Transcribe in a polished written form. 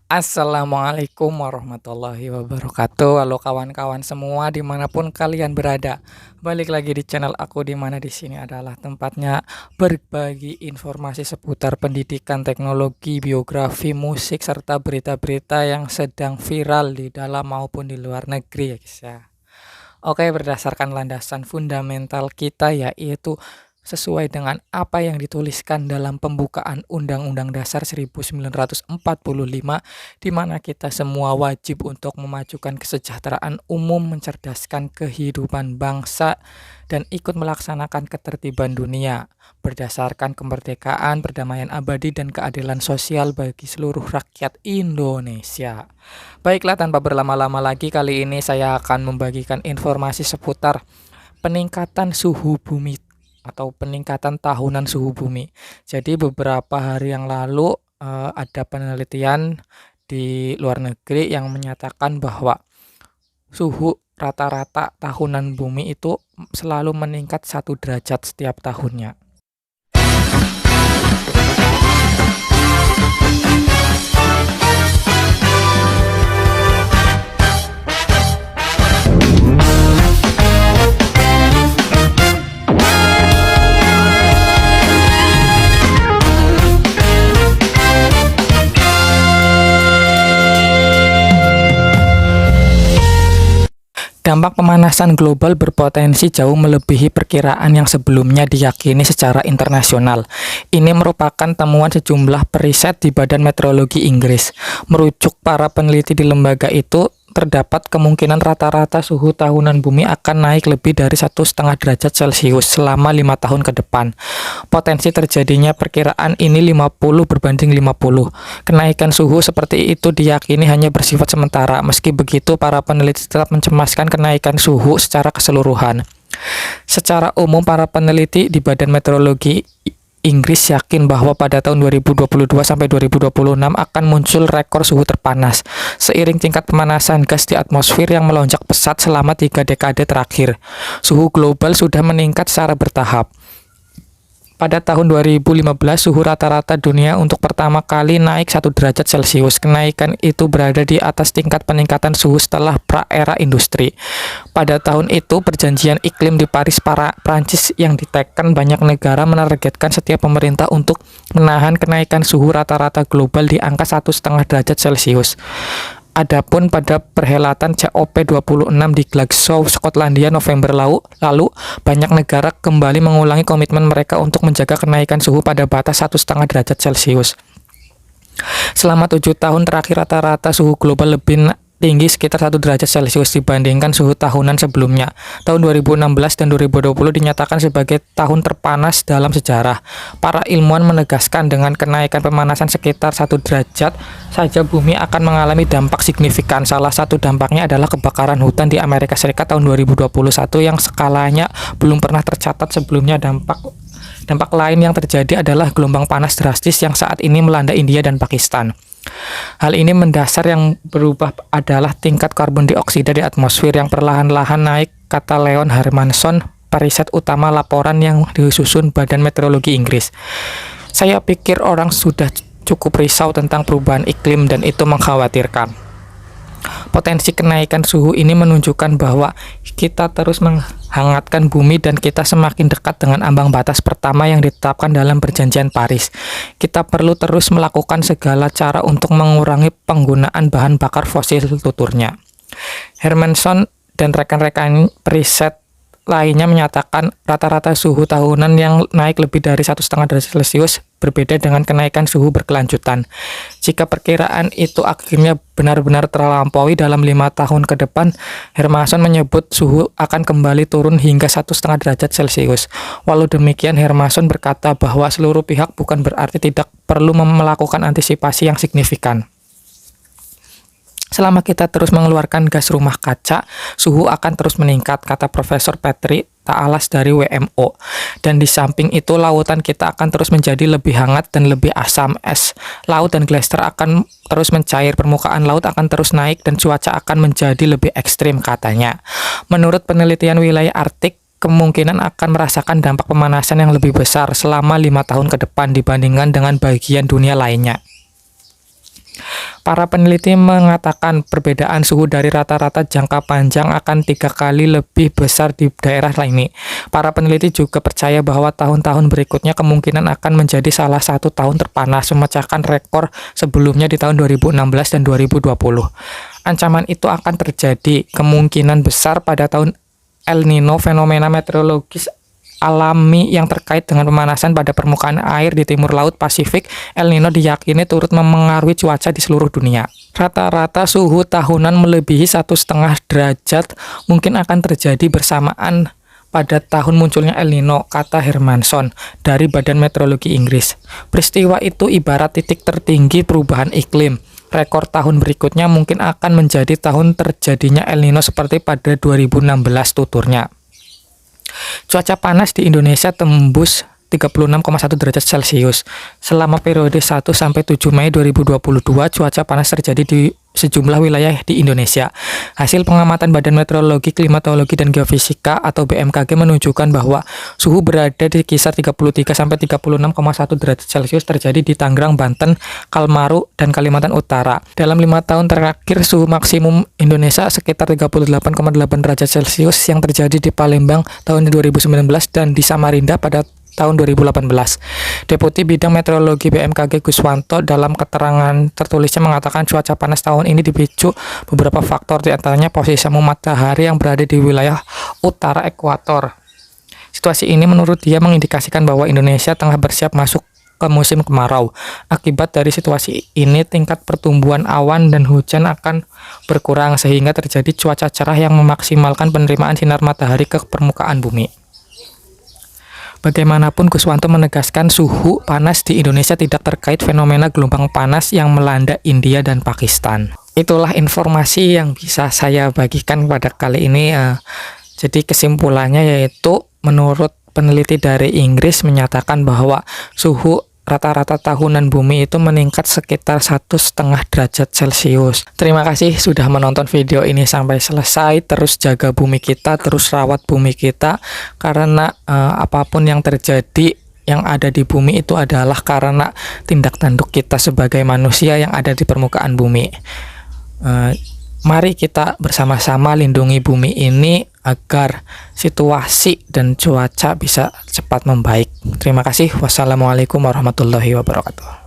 Assalamualaikum warahmatullahi wabarakatuh. Halo kawan-kawan semua dimanapun kalian berada. Balik lagi di channel aku, dimana di sini adalah tempatnya berbagi informasi seputar pendidikan, teknologi, biografi, musik, serta berita-berita yang sedang viral di dalam maupun di luar negeri ya guys ya. Oke, berdasarkan landasan fundamental kita yaitu sesuai dengan apa yang dituliskan dalam pembukaan Undang-Undang Dasar 1945, di mana kita semua wajib untuk memajukan kesejahteraan umum, mencerdaskan kehidupan bangsa, dan ikut melaksanakan ketertiban dunia, berdasarkan kemerdekaan, perdamaian abadi, dan keadilan sosial bagi seluruh rakyat Indonesia. Baiklah, tanpa berlama-lama lagi, kali ini saya akan membagikan informasi seputar peningkatan suhu bumi atau peningkatan tahunan suhu bumi. Jadi beberapa hari yang lalu ada penelitian di luar negeri yang menyatakan bahwa suhu rata-rata tahunan bumi itu selalu meningkat 1 derajat setiap tahunnya. Dampak pemanasan global berpotensi jauh melebihi perkiraan yang sebelumnya diyakini secara internasional. Ini merupakan temuan sejumlah periset di Badan Meteorologi Inggris. Merujuk para peneliti di lembaga itu, terdapat kemungkinan rata-rata suhu tahunan bumi akan naik lebih dari 1,5 derajat Celcius selama 5 tahun ke depan. Potensi terjadinya perkiraan ini 50 berbanding 50. Kenaikan suhu seperti itu diyakini hanya bersifat sementara. Meski begitu, para peneliti tetap mencemaskan kenaikan suhu secara keseluruhan. Secara umum, para peneliti di Badan Meteorologi Inggris yakin bahwa pada tahun 2022 sampai 2026 akan muncul rekor suhu terpanas seiring tingkat pemanasan gas di atmosfer yang melonjak pesat selama 3 dekade terakhir. Suhu global sudah meningkat secara bertahap. Pada tahun 2015, suhu rata-rata dunia untuk pertama kali naik 1 derajat Celcius. Kenaikan itu berada di atas tingkat peningkatan suhu setelah pra-era industri. Pada tahun itu, perjanjian iklim di Paris Prancis yang diteken banyak negara menargetkan setiap pemerintah untuk menahan kenaikan suhu rata-rata global di angka 1,5 derajat Celcius. Adapun pada perhelatan COP26 di Glasgow, Skotlandia November lalu, banyak negara kembali mengulangi komitmen mereka untuk menjaga kenaikan suhu pada batas 1,5 derajat Celcius. Selama 7 tahun terakhir, rata-rata suhu global lebih tinggi sekitar 1 derajat Celcius dibandingkan suhu tahunan sebelumnya. Tahun 2016 dan 2020 dinyatakan sebagai tahun terpanas dalam sejarah. Para ilmuwan menegaskan dengan kenaikan pemanasan sekitar 1 derajat saja bumi akan mengalami dampak signifikan. Salah satu dampaknya adalah kebakaran hutan di Amerika Serikat tahun 2021 yang skalanya belum pernah tercatat sebelumnya. Dampak lain yang terjadi adalah gelombang panas drastis yang saat ini melanda India dan Pakistan. Hal ini mendasar yang berubah adalah tingkat karbon dioksida di atmosfer yang perlahan-lahan naik, kata Leon Hermanson, periset utama laporan yang disusun Badan Meteorologi Inggris. Saya pikir orang sudah cukup risau tentang perubahan iklim dan itu mengkhawatirkan. Potensi kenaikan suhu ini menunjukkan bahwa kita terus menghangatkan bumi dan kita semakin dekat dengan ambang batas pertama yang ditetapkan dalam perjanjian Paris. Kita perlu terus melakukan segala cara untuk mengurangi penggunaan bahan bakar fosil, tuturnya. Hermanson dan rekan-rekan periset lainnya menyatakan rata-rata suhu tahunan yang naik lebih dari 1,5 derajat Celcius berbeda dengan kenaikan suhu berkelanjutan. Jika perkiraan itu akhirnya benar-benar terlampaui dalam 5 tahun ke depan, Hermanson menyebut suhu akan kembali turun hingga 1,5 derajat Celcius. Walau demikian, Hermanson berkata bahwa seluruh pihak bukan berarti tidak perlu melakukan antisipasi yang signifikan. Selama kita terus mengeluarkan gas rumah kaca, suhu akan terus meningkat, kata Profesor Petri Taalas dari WMO. Dan di samping itu, lautan kita akan terus menjadi lebih hangat dan lebih asam. Es laut dan glacier akan terus mencair, permukaan laut akan terus naik, dan cuaca akan menjadi lebih ekstrim, katanya. Menurut penelitian wilayah Arktik, kemungkinan akan merasakan dampak pemanasan yang lebih besar selama 5 tahun ke depan dibandingkan dengan bagian dunia lainnya. Para peneliti mengatakan perbedaan suhu dari rata-rata jangka panjang akan 3 kali lebih besar di daerah ini. Para peneliti juga percaya bahwa tahun-tahun berikutnya kemungkinan akan menjadi salah satu tahun terpanas, memecahkan rekor sebelumnya di tahun 2016 dan 2020. Ancaman itu akan terjadi kemungkinan besar pada tahun El Nino, fenomena meteorologis alami yang terkait dengan pemanasan pada permukaan air di timur laut Pasifik. El Nino diyakini turut memengaruhi cuaca di seluruh dunia. Rata-rata suhu tahunan melebihi 1,5 derajat mungkin akan terjadi bersamaan pada tahun munculnya El Nino, kata Hermanson dari Badan Meteorologi Inggris. Peristiwa itu ibarat titik tertinggi perubahan iklim. Rekor tahun berikutnya mungkin akan menjadi tahun terjadinya El Nino seperti pada 2016, tuturnya. Cuaca panas di Indonesia tembus 36,1 derajat Celcius. Selama periode 1 sampai 7 Mei 2022, cuaca panas terjadi di sejumlah wilayah di Indonesia. Hasil pengamatan Badan Meteorologi, Klimatologi dan Geofisika atau BMKG menunjukkan bahwa suhu berada di kisar 33 sampai 36,1 derajat Celcius terjadi di Tangerang, Banten, Kalmaru, dan Kalimantan Utara. Dalam 5 tahun terakhir, suhu maksimum Indonesia sekitar 38,8 derajat Celcius yang terjadi di Palembang tahun 2019 dan di Samarinda pada tahun 2018. Deputi Bidang Meteorologi BMKG Guswanto dalam keterangan tertulisnya mengatakan cuaca panas tahun ini dipicu beberapa faktor, diantaranya posisi matahari yang berada di wilayah utara ekuator. Situasi ini menurut dia mengindikasikan bahwa Indonesia tengah bersiap masuk ke musim kemarau. Akibat dari situasi ini, tingkat pertumbuhan awan dan hujan akan berkurang sehingga terjadi cuaca cerah yang memaksimalkan penerimaan sinar matahari ke permukaan bumi. Bagaimanapun, Guswanto menegaskan suhu panas di Indonesia tidak terkait fenomena gelombang panas yang melanda India dan Pakistan. Itulah informasi yang bisa saya bagikan pada kali ini. Jadi kesimpulannya yaitu menurut peneliti dari Inggris menyatakan bahwa suhu rata-rata tahunan bumi itu meningkat sekitar 1,5 derajat Celcius. Terima kasih sudah menonton video ini sampai selesai. Terus jaga bumi kita, terus rawat bumi kita, karena apapun yang terjadi yang ada di bumi itu adalah karena tindak tanduk kita sebagai manusia yang ada di permukaan bumi. Mari kita bersama-sama lindungi bumi ini agar situasi dan cuaca bisa cepat membaik. Terima kasih. Wassalamualaikum warahmatullahi wabarakatuh.